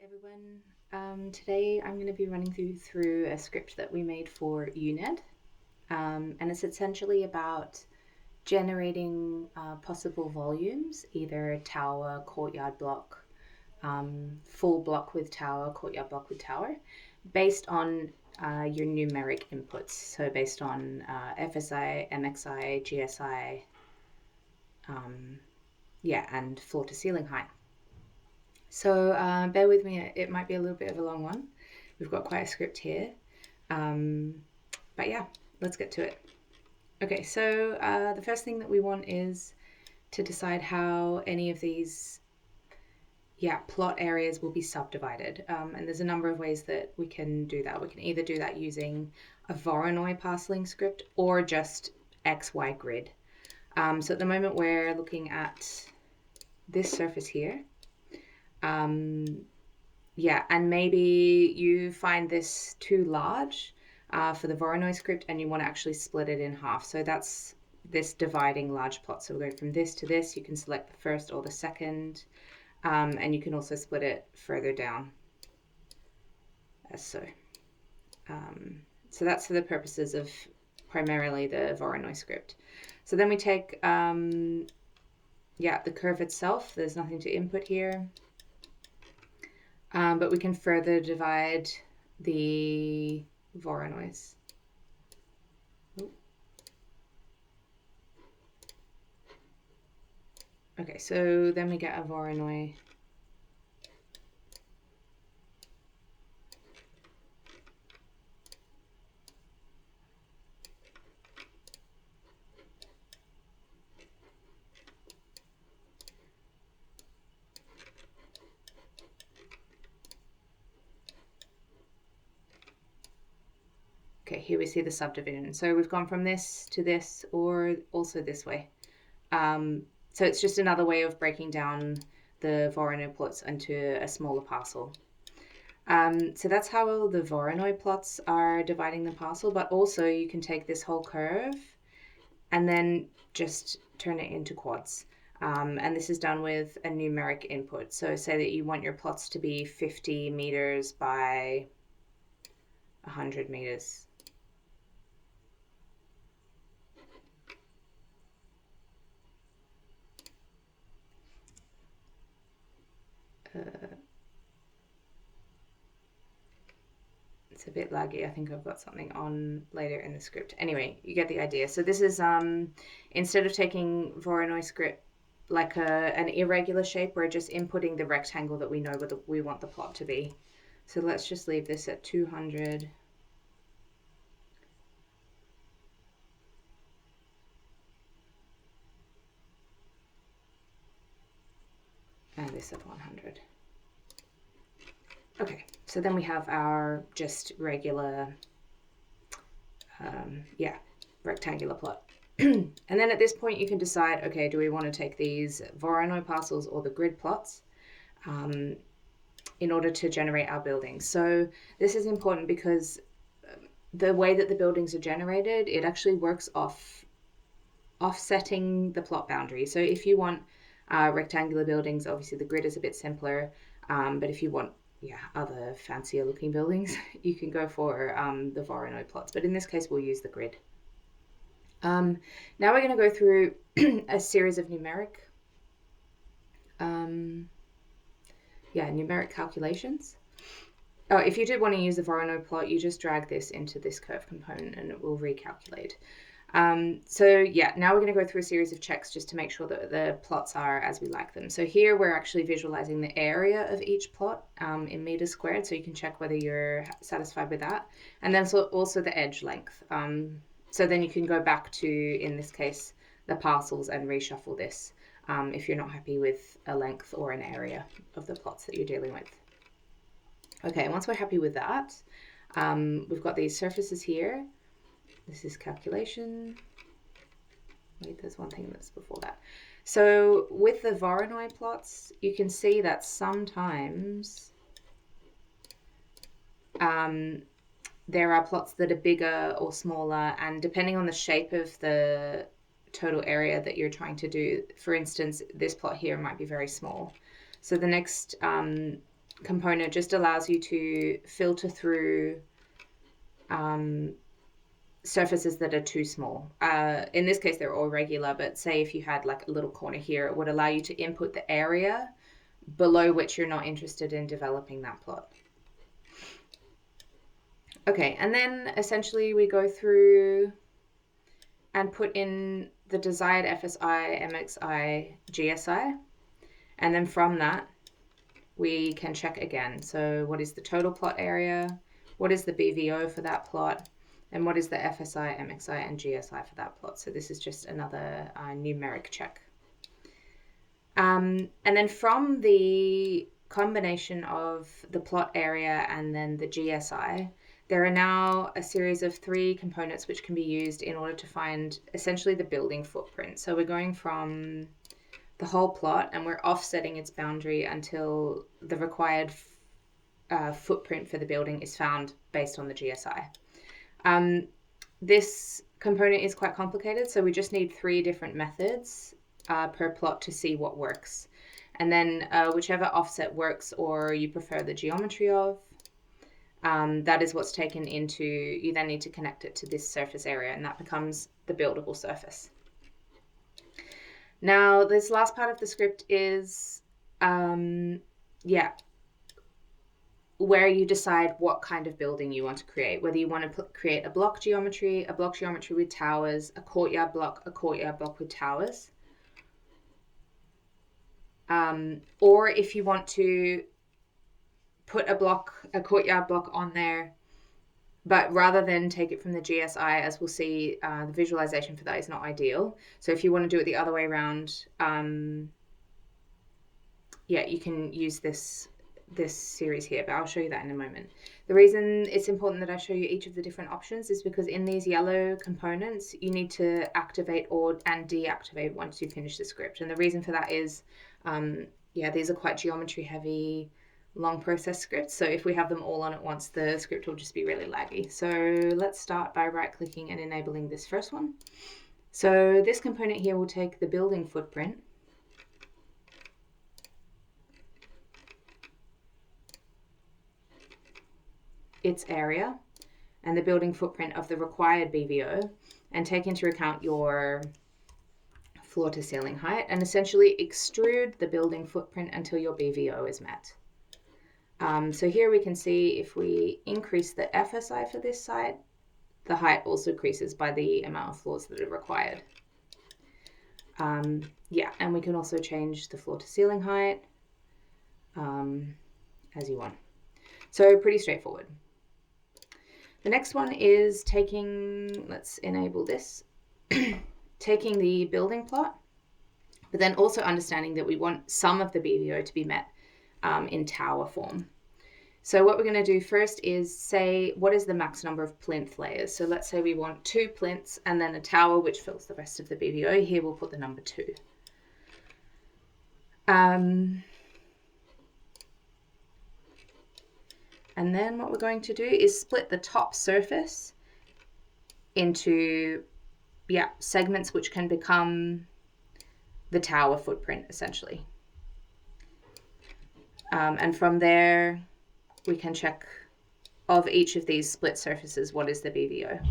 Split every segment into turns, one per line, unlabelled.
Everyone. Today I'm going to be running through a script that we made for UNED, and it's essentially about generating possible volumes, either tower, courtyard block, full block with tower, courtyard block with tower, based on your numeric inputs. So based on FSI, MXI, GSI, and floor to ceiling height. So bear with me, it might be a little bit of a long one. We've got quite a script here. But yeah, let's get to it. Okay, so the first thing that we want is to decide how any of these plot areas will be subdivided. And there's a number of ways that we can do that. We can either do that using a Voronoi parceling script or just XY grid. So at the moment we're looking at this surface here. And maybe you find this too large for the Voronoi script and you want to actually split it in half. So that's this dividing large plot. So we're going from this to this. You can select the first or the second, and you can also split it further down, as so. So that's for the purposes of primarily the Voronoi script. So then we take, the curve itself. There's nothing to input here. But we can further divide the Voronois. Okay, so then we get a Voronoi. Okay, here we see the subdivision. So we've gone from this to this, or also this way. So it's just another way of breaking down the Voronoi plots into a smaller parcel. So that's how the Voronoi plots are dividing the parcel, but also you can take this whole curve and then just turn it into quads. And this is done with a numeric input. So say that you want your plots to be 50 meters by 100 meters. It's a bit laggy. I think I've got something on later in the script. Anyway, you get the idea. So this is, instead of taking Voronoi script like an irregular shape, we're just inputting the rectangle that we know what we want the plot to be. So let's just leave this at 200. And this at 100. Okay, so then we have our just regular, rectangular plot. And then at this point you can decide, okay, do we want to take these Voronoi parcels or the grid plots in order to generate our buildings? So this is important because the way that the buildings are generated, it actually works offsetting the plot boundary. So if you want rectangular buildings, obviously the grid is a bit simpler, but if you want other fancier looking buildings, you can go for the Voronoi plots. But in this case, we'll use the grid. Now we're going to go through a series of numeric calculations. Oh, if you did want to use the Voronoi plot, you just drag this into this curve component and it will recalculate. Now we're going to go through a series of checks just to make sure that the plots are as we like them. So here we're actually visualizing the area of each plot in meters squared, so you can check whether you're satisfied with that. And then also the edge length. So then you can go back to, in this case, the parcels and reshuffle this if you're not happy with a length or an area of the plots that you're dealing with. Okay, once we're happy with that, we've got these surfaces here. This is calculation. Wait, there's one thing that's before that. So with the Voronoi plots, you can see that sometimes there are plots that are bigger or smaller, and depending on the shape of the total area that you're trying to do, for instance, this plot here might be very small. So the next component just allows you to filter through surfaces that are too small. In this case, they're all regular, but say if you had like a little corner here, it would allow you to input the area below which you're not interested in developing that plot. Okay, and then essentially we go through and put in the desired FSI, MXI, GSI, and then from that we can check again. So what is the total plot area? What is the BVO for that plot? And what is the FSI, MXI, and GSI for that plot? So this is just another numeric check. And then from the combination of the plot area and then the GSI, there are now a series of 3 components which can be used in order to find essentially the building footprint. So we're going from the whole plot and we're offsetting its boundary until the required footprint for the building is found based on the GSI. This component is quite complicated, so we just need 3 different methods per plot to see what works. And then whichever offset works or you prefer the geometry of, that is what's taken into, you then need to connect it to this surface area, and that becomes the buildable surface. Now, this last part of the script is, where you decide what kind of building you want to create, whether you want to create a block geometry with towers, a courtyard block with towers. Or if you want to put a courtyard block on there, but rather than take it from the GSI, as we'll see, the visualization for that is not ideal. So if you want to do it the other way around, you can use this series here, but I'll show you that in a moment. The reason it's important that I show you each of the different options is because in these yellow components, you need to activate and deactivate once you finish the script. And the reason for that is, these are quite geometry heavy, long process scripts. So if we have them all on at once, the script will just be really laggy. So let's start by right-clicking and enabling this first one. So this component here will take the building footprint, its area, and the building footprint of the required BVO, and take into account your floor to ceiling height, and essentially extrude the building footprint until your BVO is met. So here we can see if we increase the FSI for this site, the height also increases by the amount of floors that are required. And we can also change the floor to ceiling height as you want. So pretty straightforward. The next one is let's enable this, taking the building plot, but then also understanding that we want some of the BVO to be met in tower form. So what we're going to do first is say, what is the max number of plinth layers? So let's say we want 2 plinths and then a tower which fills the rest of the BVO. Here we'll put the number 2. And then what we're going to do is split the top surface into segments which can become the tower footprint essentially. And from there we can check of each of these split surfaces what is the BVO.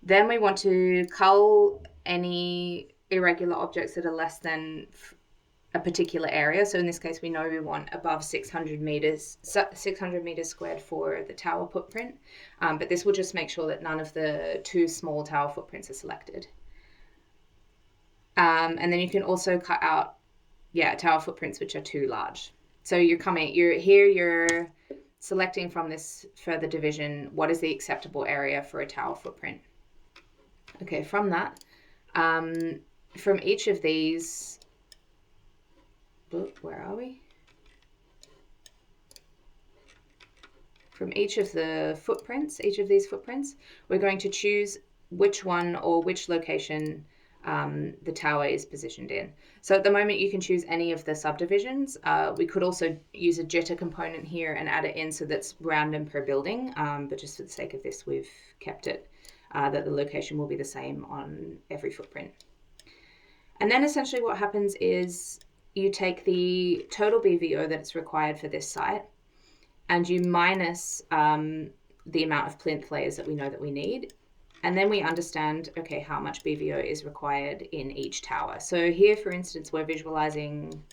Then we want to cull any irregular objects that are less than a particular area. So in this case, we know we want above 600 meters squared for the tower footprint. But this will just make sure that none of the 2 small tower footprints are selected. And then you can also cut out, tower footprints which are too large. So you're selecting from this further division, what is the acceptable area for a tower footprint. Okay, from that, from each of these, where are we? From each of these footprints, we're going to choose which one or which location the tower is positioned in. So at the moment you can choose any of the subdivisions. We could also use a jitter component here and add it in so that's random per building, but just for the sake of this we've kept it that the location will be the same on every footprint. And then essentially what happens is you take the total BVO that's required for this site and you minus the amount of plinth layers that we know that we need. And then we understand, okay, how much BVO is required in each tower. So here, for instance, we're visualizing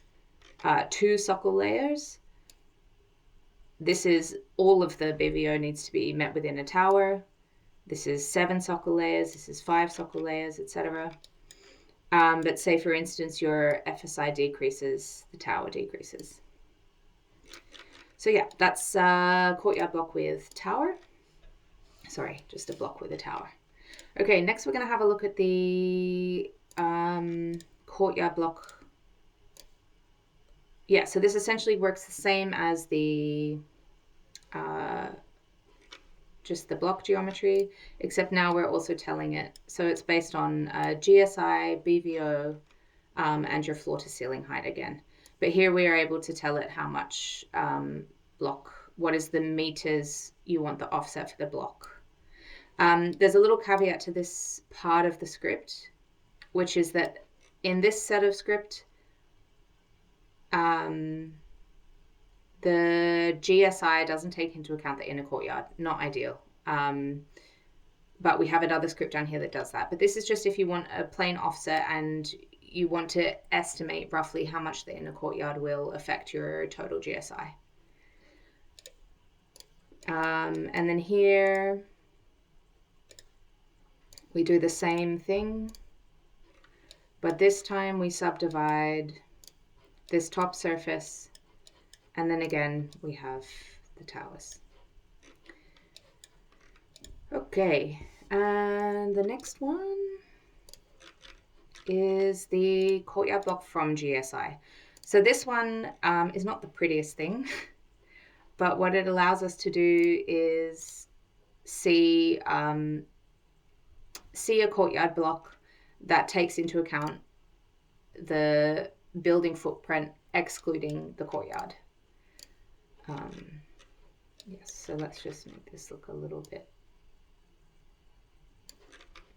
2 socle layers. This is all of the BVO needs to be met within a tower. This is 7 socle layers. This is 5 socle layers, etc. But say, for instance, your FSI decreases, the tower decreases. So yeah, that's a courtyard block with tower. Sorry, just a block with a tower. Okay, next we're going to have a look at the courtyard block. Yeah, so this essentially works the same as the just the block geometry, except now we're also telling it. So it's based on GSI, BVO, and your floor to ceiling height again. But here we are able to tell it how much block, what is the meters you want the offset for the block. There's a little caveat to this part of the script, which is that in this set of script, the GSI doesn't take into account the inner courtyard. Not ideal. But we have another script down here that does that. But this is just if you want a plain offset and you want to estimate roughly how much the inner courtyard will affect your total GSI. And then here we do the same thing, but this time we subdivide this top surface, and then again we have the towers. Okay, and the next one is the courtyard block from GSI. So this one is not the prettiest thing, but what it allows us to do is see a courtyard block that takes into account the building footprint excluding the courtyard. Yes, so let's just make this look a little bit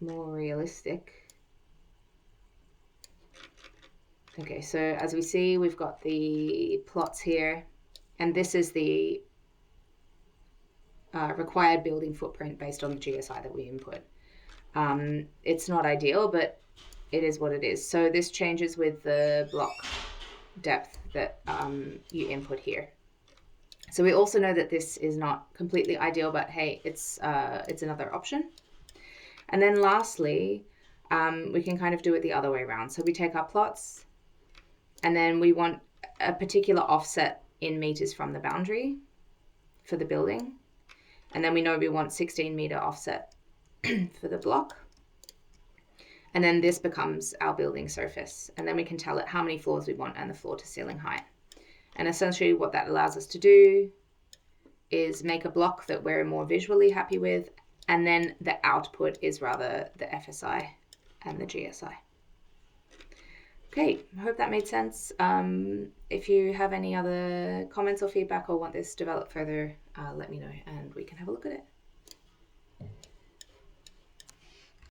more realistic. Okay, so as we see, we've got the plots here, and this is the required building footprint based on the GSI that we input. It's not ideal, but it is what it is. So this changes with the block depth that you input here. So we also know that this is not completely ideal, but hey, it's another option. And then lastly, we can kind of do it the other way around. So we take our plots, and then we want a particular offset in meters from the boundary for the building. And then we know we want 16 meter offset for the block. And then this becomes our building surface. And then we can tell it how many floors we want and the floor to ceiling height. And essentially what that allows us to do is make a block that we're more visually happy with. And then the output is rather the FSI and the GSI. Okay, I hope that made sense. If you have any other comments or feedback or want this developed further, let me know and we can have a look at it.